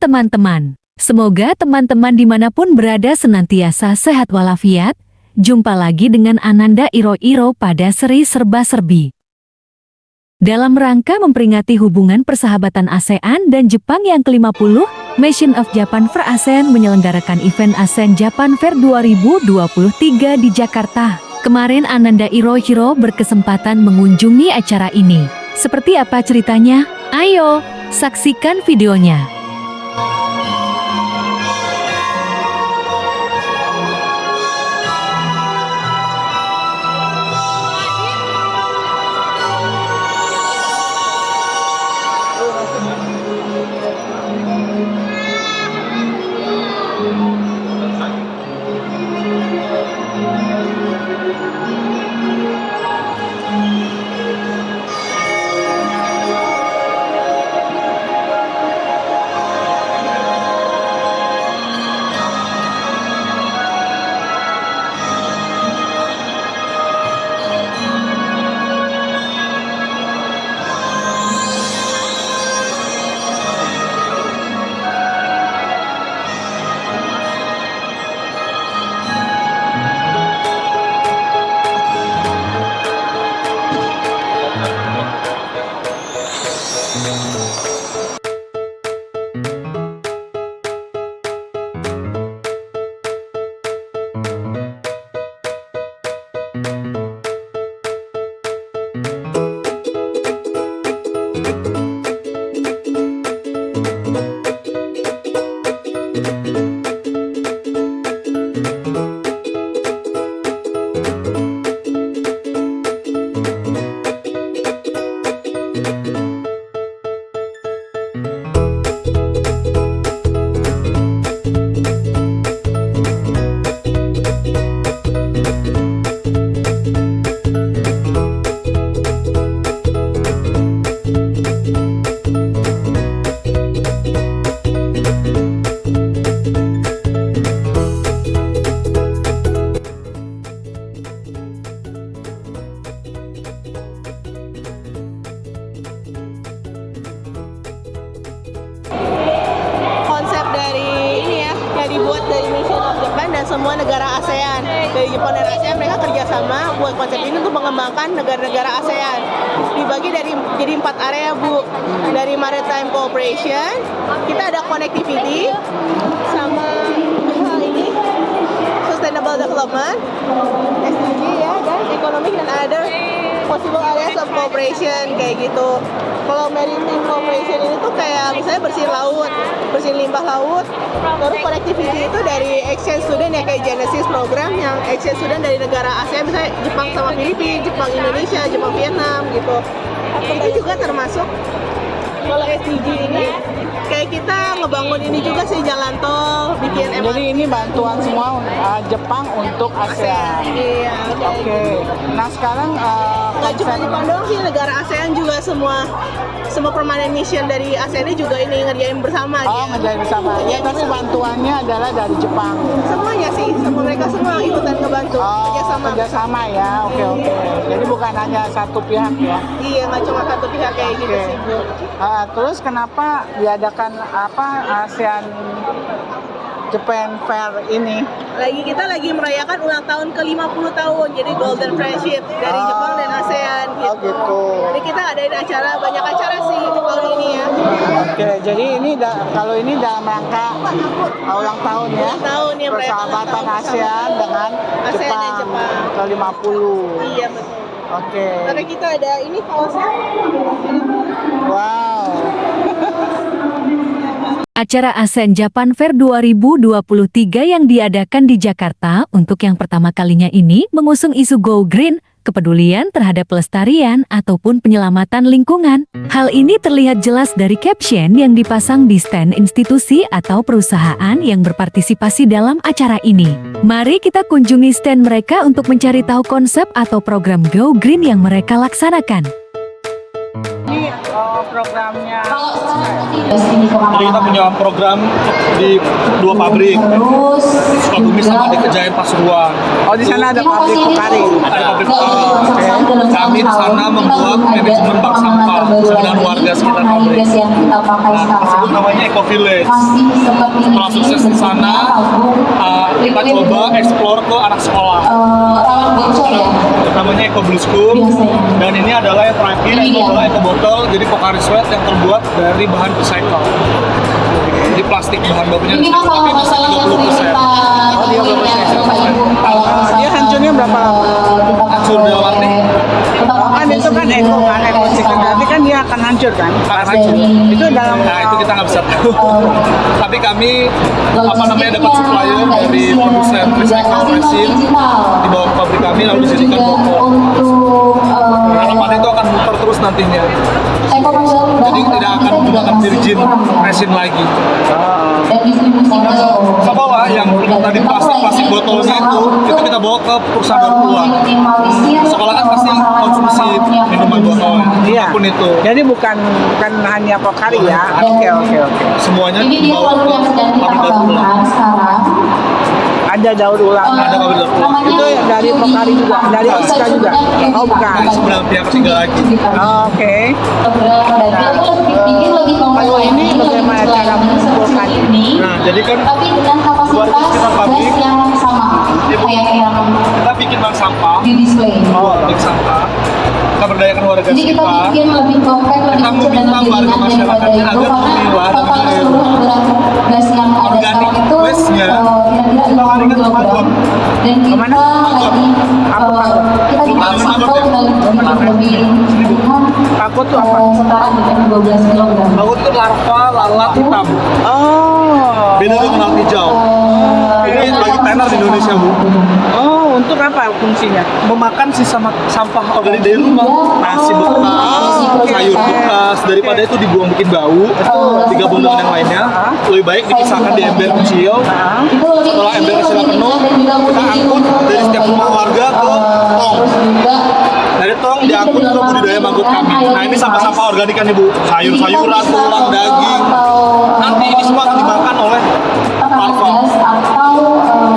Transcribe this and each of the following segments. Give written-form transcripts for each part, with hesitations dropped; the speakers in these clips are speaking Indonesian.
teman-teman. Semoga teman-teman dimanapun berada senantiasa sehat walafiat. Jumpa lagi dengan Ananda Iro pada seri serba-serbi. Dalam rangka memperingati hubungan persahabatan ASEAN dan Jepang yang ke-50, Mission of Japan Fair ASEAN menyelenggarakan event ASEAN Japan Fair 2023 di Jakarta. Kemarin Ananda Iro berkesempatan mengunjungi acara ini. Seperti apa ceritanya? Ayo, saksikan videonya. Dibuat dari Mission of Japan dan semua negara ASEAN. Dari Jepang dan ASEAN mereka kerjasama buat konsep ini untuk mengembangkan negara-negara ASEAN. Dibagi jadi 4 area, Bu. Dari Maritime Cooperation, kita ada Connectivity, sama ini Sustainable Development, SDG ya, dan Economic dan Other Possible Areas of Cooperation kayak gitu. Kalau Maritime Cooperation ini tuh kayak misalnya bersihin limbah laut. Terus connectivity itu dari exchange student ya, kayak Genesis program yang exchange student dari negara ASEAN, misalnya Jepang sama Filipina, Jepang Indonesia, Jepang Vietnam gitu. Itu juga termasuk. Kalau SDG ini kayak kita ngebangun ini juga sih, jalan tol, bikin MRT. Jadi ini bantuan semua Jepang untuk ASEAN. Iya. Oke. Nah sekarang nggak cuma Jepang doang sih, negara ASEAN juga semua permanent mission dari ASEAN ini juga ini ngerjain bersama. Ngerjain bersama. Ya, tapi bantuannya adalah dari Jepang. Semuanya sih, mereka semua ikutan ngebantu. Kerjasama ya. Oke. Jadi bukan hanya satu pihak ya. Iya, nggak cuma satu pihak kayak gitu sih, Bu. Terus kenapa diadakan ASEAN Japan Fair ini? Kita lagi merayakan ulang tahun ke-50 tahun, jadi Golden Friendship dari Jepang dan ASEAN gitu. Gitu. Jadi kita adain banyak acara sih tahun ini ya. Oke, jadi ini kalau ini dalam rangka ulang tahun ya. Ulang tahun ya, persahabatan ASEAN dengan Jepang ke-50. Iya, betul. Oke. Karena kita ada ini kawasan. Wow. Acara ASEAN Japan Fair 2023 yang diadakan di Jakarta untuk yang pertama kalinya ini mengusung isu Go Green, kepedulian terhadap pelestarian ataupun penyelamatan lingkungan. Hal ini terlihat jelas dari caption yang dipasang di stand institusi atau perusahaan yang berpartisipasi dalam acara ini. Mari kita kunjungi stand mereka untuk mencari tahu konsep atau program Go Green yang mereka laksanakan. Ini programnya. Jadi kita punya program di 2 pabrik, Sukabumi sama di Kejayaan. Sdn Pasuruan. Oh, di sana ada pabrik Pokari. Ada pabrik Pokari. Kami di sana membuat manajemen bank sampah dengan warga sekitar pabrik. Nah, tersebut namanya Eco Village. Setelah sukses di sana, kita coba explore ke anak sekolah. Namanya Eco Blue School. Dan ini adalah yang terakhir, itu adalah Eco Bottle. Jadi Pokari Sweat yang terbuat dari bahan recycle. Jadi plastik bahan bakunya recycle, tapi bisa 30%. Oh, 30%. Dia hancurnya berapa lama? Hancur dalam arti Kan itu kan eco chicken, berarti kan dia akan hancur kan? akan hancur. Itu dalam Nah itu kita nggak bisa tahu. Tapi kami dapat supplier dari produsen recycle resin di bawah pabrik kami lalu dijadikan botol. Harapannya itu akan muter terus nantinya. Jadi tidak akan menggunakan virgin resin lagi. Kita bawa yang tadi plastik botolnya itu kita bawa ke perusahaan daur ulang. Sekolah kan pasti konsumsi minuman botol, Iya. apapun itu. Jadi bukan hanya Pokari ya. Oke. Semuanya dibawa ke pabrik daur ulang. Ada daur ulang. Ada pabrik daur ulang. Itu dari Pokari juga, dari Oska juga. Oh bukan. Dari sebelah pihak ketiga lagi. Oke. Kalau ini bagaimana cara mengumpulkan ini? Nah, jadi kan Tapi dengan kapasitas gas yang sama kayak yang kita bikin bank sampah, di display. bank sampah. Kita berdayakan warga Jadi kita sekitar. bikin lebih compact, lebih Kita kecil dan meminta lebih warga ringan daripada masyarakatnya itu agar karena memilah total dengan keseluruhan berat gas yang ada organic sekarang itu waste-nya kira-kira 50 kg. Dan kita Kemana? lagi kita bikin Kemana? sampel lebih ringan Takut tuh apa? setara dengan 12 kg. Laut itu larva lalat hitam. Oh. Beda dengan lalat hijau. Ini bagi tenar di Indonesia, Bu. Oh, untuk apa fungsinya? Memakan sisa sampah organik dari rumah, nasi bekas, sayur bekas, daripada itu dibuang bikin bau, digabung dengan yang lainnya, lebih baik dipisahkan di ember kecil. Setelah ember kecil penuh, kita angkut dari setiap rumah warga ke tong. Dari tong diangkut ke budidaya manggut kami. Nah ini sampah-sampah organik kan Ibu, sayur-sayuran, tulang, daging. Nanti ini semua akan dimakan oleh larva.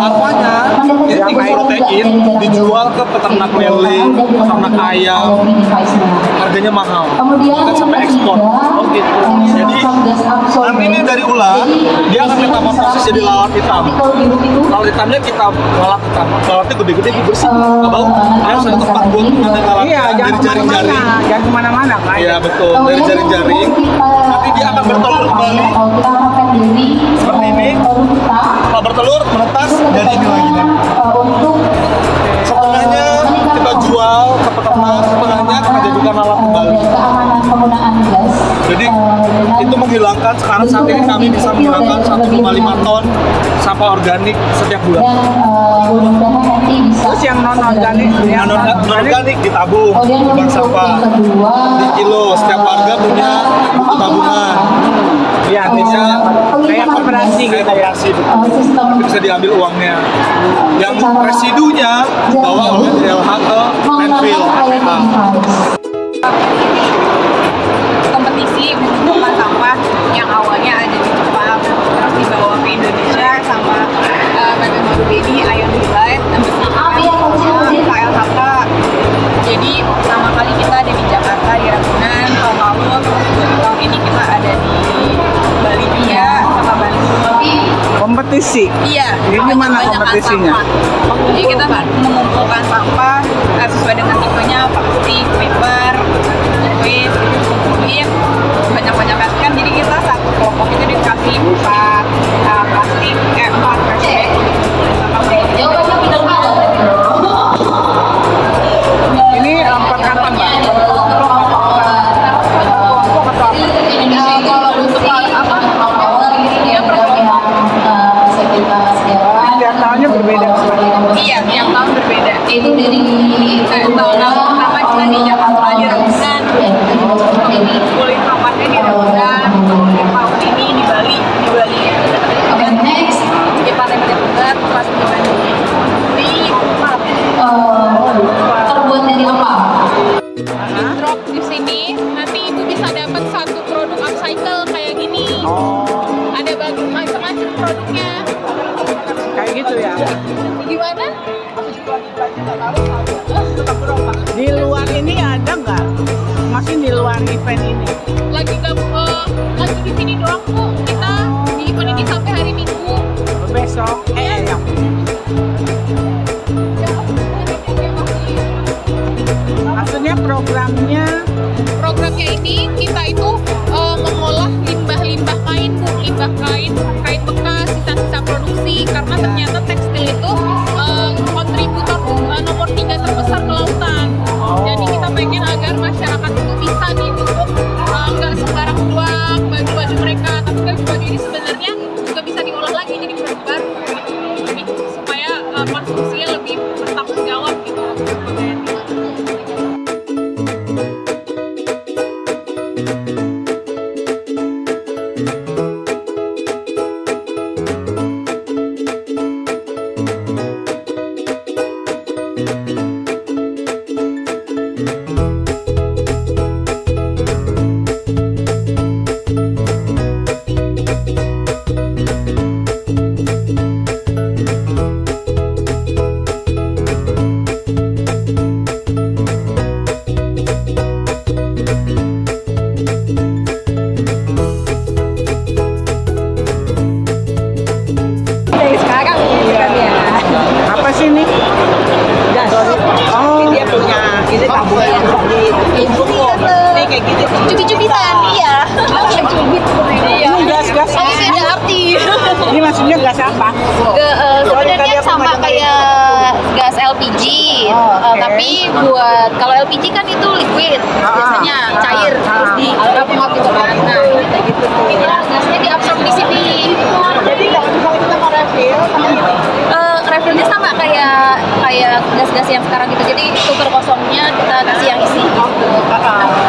Larvanya ini tinggi protein, dijual ke peternak lele, peternak ayam, harganya mahal, bahkan sampai ekspor. Oh gitu. Jadi nanti ini dari ulat, dia akan metamorfosis jadi lalat hitam. Lalat hitamnya kita lalat hitam. Lalatnya gede-gede, bersih, nggak bau. Ada satu tempat buat mengandung lalat Iya, dari jangan jaring-jaring. kemana-mana, jangan kemana-mana kan? Iya betul, dari jaring-jaring. Nanti dia akan bertelur kembali seperti ini. Setelah bertelur, menetas, jadi ini lagi nih. Setengahnya kita jual ke peternak, setengahnya kita jadikan lalat kembali. Jadi itu menghilangkan, sekarang saat ini kami bisa menghilangkan 1,5 ton sampah organik setiap bulan. Terus yang non organik, Yang non-organik ditabung di bank sampah, di kilo, setiap warga punya buku tabungan. ya artinya kayak koperasi gitu ya. Itu bisa diambil uangnya. Yang residunya bawa oleh DLH ke landfill, TPA. Kompetisi mengumpulkan sampah yang awalnya ada di Jepang terus dibawa ke Indonesia sama Bapak Beni Ayon Delight KLHK. Jadi pertama kali kita ada di Jakarta di Ragunan, tahun lalu, tahun ini kita ada di Bali juga sama Bandung. Kompetisi. Iya. Ini gimana banyak kompetisinya? sampah. Jadi kita mengumpulkan sampah sesuai dengan tipenya, plastik, paper, waste, kumpulin banyak-banyak kan. Jadi kita satu kelompok itu dikasih 4 plastik, 4 trash bag. Ini lompat kapan, Pak? Setiap tahunnya berbeda. Iya, tiap tahun berbeda. Itu dari Tahun pertama kita di Jakarta di Ragunan, kumpulin sampahnya di Ragunan. Tahun ini di Bali. Dan next kita lempar juga pas di Bandung. Di terbuat dari apa? Drop di sini, nanti ibu bisa dapat satu produk upcycle kayak gini. Oh, Ada macam-macam produknya. kayak gitu ya. Gimana? Di luar ini ada nggak? Masih di luar event ini? Lagi di sini doang kok. Kita di event ini sampai hari Minggu. Besok? Maksudnya programnya? Programnya ini kita itu mengolah limbah-limbah kain, Bu. Limbah kain bekas, sisa-sisa produksi. Karena ternyata tekstil itu kontributor nomor 3 terbesar ke lautan. Jadi kita pengen agar masyarakat itu bisa nih untuk nggak sembarang buang baju-baju mereka, tapi baju ini sebenarnya juga bisa diolah lagi jadi produk baru supaya konsumsinya lebih bertanggung jawab gitu. Apa sih ini? Oh, dia punya ini tabungan di buku. Ini kayak gitu. Cubit-cubitan, iya. Cubit. Iya. Ini gas-gas. Tapi beda arti. Ini maksudnya gas apa? Sebenarnya sama kayak gas LPG. Tapi buat kalau LPG kan itu liquid, biasanya cair terus diuap gitu kan. Nah, kayak gitu. Ini gasnya diabsorb di sini. Jadi kalau misalnya kita mau refill, Refillnya sama kayak gas-gas yang sekarang gitu. Jadi sumber kosongnya kita kasih yang isi gitu.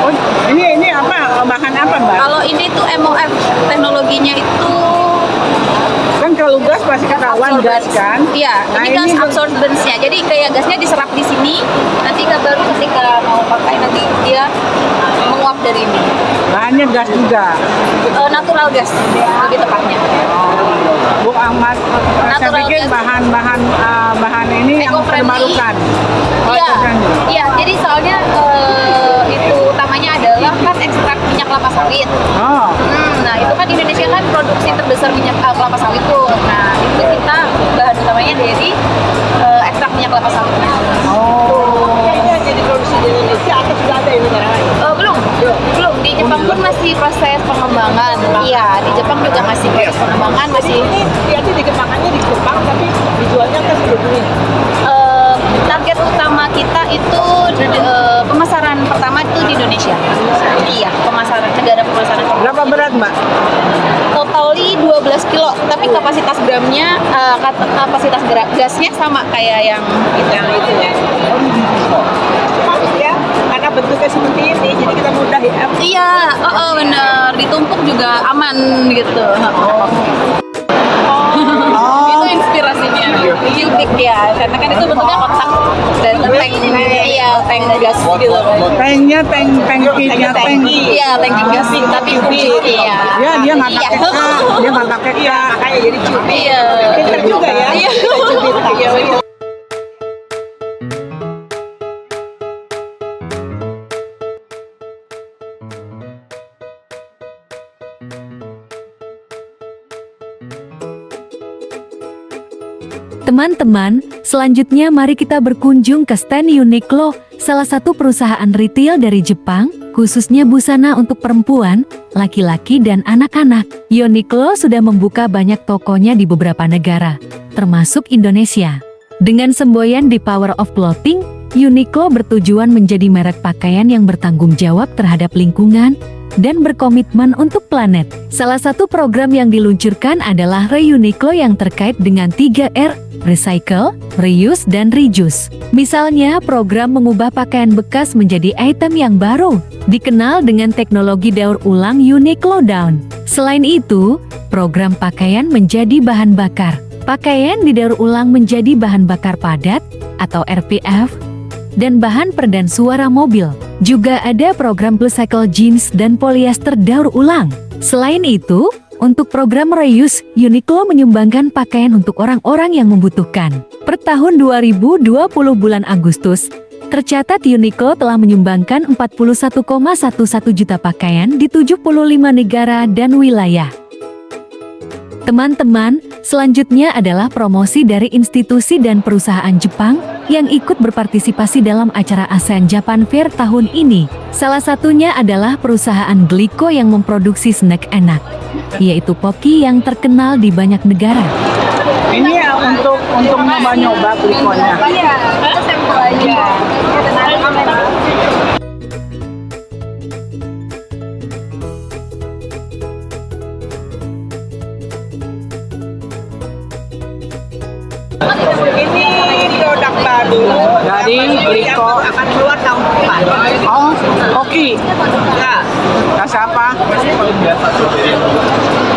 oh, ini apa? Bahan apa, Mbak? Kalau ini tuh MOF teknologinya itu Kan kalau gas pasti ketahuan gas kan? iya, Nah, ini gas ini- absorbance-nya. Jadi kayak gasnya diserap di sini, nanti baru ketika mau pakai nanti dia menguap dari ini. Bahannya gas juga. Natural gas lebih tepatnya. Bu Ahmad, saya Natural pikir gas. bahan ini yang Eco-friendly. terbarukan. Oh, Iya, eco-friendly. iya. Jadi soalnya itu utamanya adalah kan ekstrak minyak kelapa sawit. Oh, Nah itu kan Indonesia kan produksi terbesar minyak kelapa sawit tuh. Nah itu kita bahan utamanya dari ekstrak minyak kelapa sawitnya. Ini jadi produksi di Indonesia atau sudah ada di negara lain? Belum. Di Jepang pun masih proses pengembangan. Iya, di Jepang juga masih proses pengembangan, masih Ini dia tuh dikembangkannya di Jepang tapi dijualnya ke seluruh dunia. target utama kita itu pemasaran pertama itu di Indonesia. Iya, negara pemasaran. berapa berat, Mbak? Totally 12 kilo, tapi kapasitas gramnya, kapasitas gasnya sama kayak yang itu ya. Bagus ya, karena bentuknya seperti ini, jadi kita mudah ya. Iya, bener. Ditumpuk juga aman gitu. Itu inspirasinya. Cubic ya, karena kan itu bentuknya kotak dan tank. Iya, tank gas gitu. Tanknya tank kitnya tank. Iya, tank gas tapi cubic. Iya. Ya, dia nggak Iya. pakai K. Dia nggak pakai K. Makanya jadi cubit. Iya. Pinter juga ya. Iya. Kita cubit. Iya, bener. Teman-teman, selanjutnya mari kita berkunjung ke stand Uniqlo, salah satu perusahaan retail dari Jepang, khususnya busana untuk perempuan, laki-laki dan anak-anak. Uniqlo sudah membuka banyak tokonya di beberapa negara, termasuk Indonesia. Dengan semboyan The Power of Clothing, Uniqlo bertujuan menjadi merek pakaian yang bertanggung jawab terhadap lingkungan dan berkomitmen untuk planet. Salah satu program yang diluncurkan adalah Reuniqlo yang terkait dengan 3R, recycle, reuse, dan rejuice. Misalnya, program mengubah pakaian bekas menjadi item yang baru, dikenal dengan teknologi daur ulang Uniqlo Down. Selain itu, program pakaian menjadi bahan bakar. Pakaian didaur ulang menjadi bahan bakar padat, atau RPF, dan bahan peredam suara mobil. Juga ada program upcycle jeans dan polyester daur ulang. Selain itu, Untuk program Reuse, Uniqlo menyumbangkan pakaian untuk orang-orang yang membutuhkan. Per tahun 2020 bulan Agustus, tercatat Uniqlo telah menyumbangkan 41,11 juta pakaian di 75 negara dan wilayah. Teman-teman, selanjutnya adalah promosi dari institusi dan perusahaan Jepang yang ikut berpartisipasi dalam acara ASEAN Japan Fair tahun ini. Salah satunya adalah perusahaan Glico yang memproduksi snack enak, yaitu Pocky yang terkenal di banyak negara. Ini ya untuk nyoba-nyoba Gliconya. Iya, kita sampel aja. Menarik kamera. Ini produk baru Dari Glico. akan keluar tahun depan. Oh, Pocky. Ya, Rasa apa?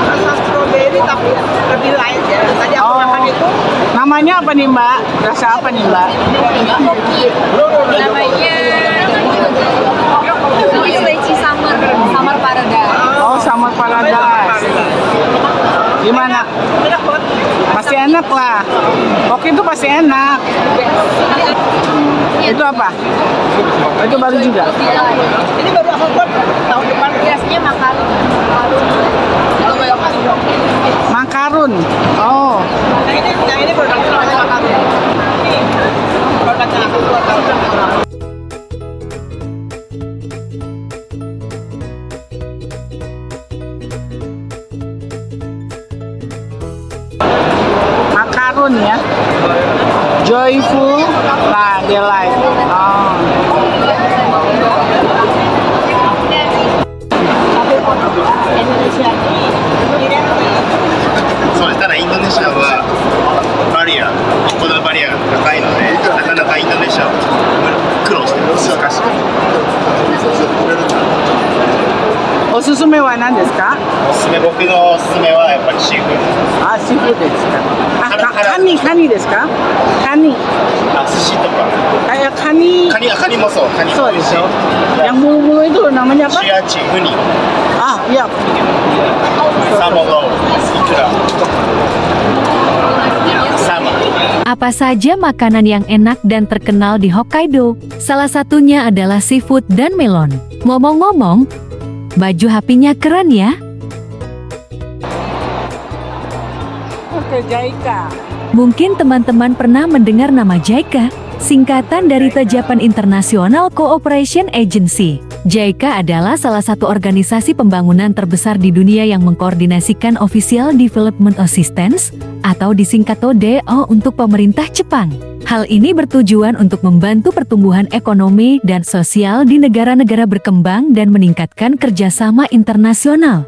rasa strawberry tapi lebih light ya. Tadi aku Oh. makan itu Namanya apa nih Mbak? Rasa apa nih Mbak? Namanya Lychee Summer Paradise. Oh, Summer Paradise. Gimana? enak banget. Pasti enak lah. Pocky itu pasti enak. Itu apa? Itu baru juga. Ini baru aku buat tahun depan. Biasanya makan. Makarun. Oh, Yang ini produk namanya makan. Ini produknya aku buat tahun depan. makarun ya. Joyful. Nah, delight. Oh. そうです。ただインドネシアはバリア、このバリアが高いので、なかなかインドネシアは苦労してます。難しい。おすすめは何ですか？僕のおすすめはやっぱりシーフード。あ、シーフードですか。あ、カカニですか？カニ。寿司とか。あ、いや、カニ。カニもそう。カニも美味しい。そうでしょ。Yang bulu-bulu itu namanya apa? シアチ、ウニ、 Ah, iya. サーモンロール、イクラ、サーモン。 Apa saja makanan yang enak dan terkenal di Hokkaido? Salah satunya adalah seafood dan melon. Ngomong-ngomong, baju HP-nya keren ya? Oke, JICA. Mungkin teman-teman pernah mendengar nama JICA, singkatan dari Japan International Cooperation Agency. JICA adalah salah satu organisasi pembangunan terbesar di dunia yang mengkoordinasikan Official Development Assistance, atau disingkat ODO untuk pemerintah Jepang. Hal ini bertujuan untuk membantu pertumbuhan ekonomi dan sosial di negara-negara berkembang dan meningkatkan kerjasama internasional.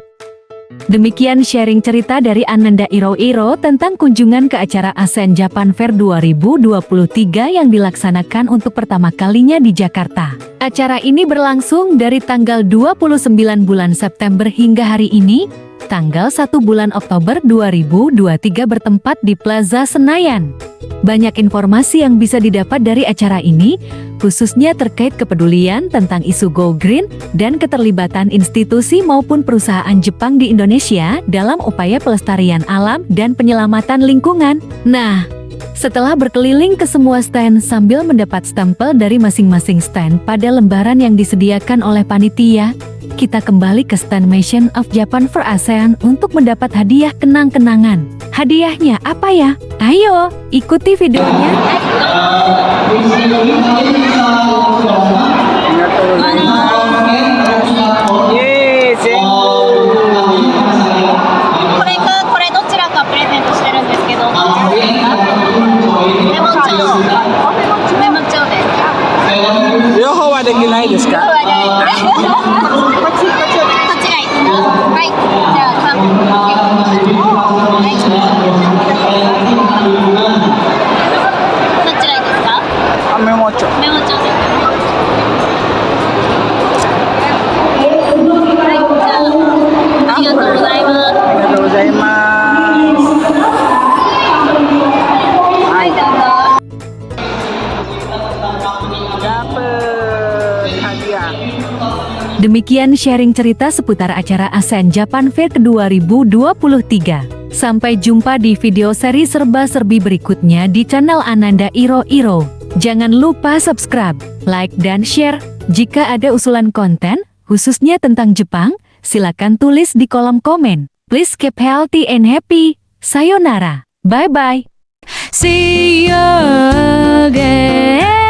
Demikian sharing cerita dari Ananda Iroiro tentang kunjungan ke acara ASEAN Japan Fair 2023 yang dilaksanakan untuk pertama kalinya di Jakarta. Acara ini berlangsung dari tanggal 29 bulan September hingga hari ini, tanggal 1 bulan Oktober 2023 bertempat di Plaza Senayan. Banyak informasi yang bisa didapat dari acara ini, khususnya terkait kepedulian tentang isu Go Green dan keterlibatan institusi maupun perusahaan Jepang di Indonesia dalam upaya pelestarian alam dan penyelamatan lingkungan. Nah, setelah berkeliling ke semua stand sambil mendapat stempel dari masing-masing stand pada lembaran yang disediakan oleh panitia, kita kembali ke stand Mission of Japan for ASEAN untuk mendapat hadiah kenang-kenangan. Hadiahnya apa ya? Ayo, ikuti videonya. Yes, これどちらかプレゼントしてるんですけど、どっちですか？レモンチョウ。レモンチョウです。両方はできないですか？こっちがいいかな。はい。じゃあ3本。はい。どちらいいですか？あ、メモ帳。メモ帳です。はい。じゃあありがとうございます。ありがとうございます。はい、どうぞ。 Dapat hadiah. Demikian sharing cerita seputar acara ASEAN Japan Fair 2023. Sampai jumpa di video seri serba-serbi berikutnya di channel Ananda Iro Iro. Jangan lupa subscribe, like, dan share. Jika ada usulan konten, khususnya tentang Jepang, silakan tulis di kolom komen. Please keep healthy and happy. Sayonara. Bye-bye. See you again.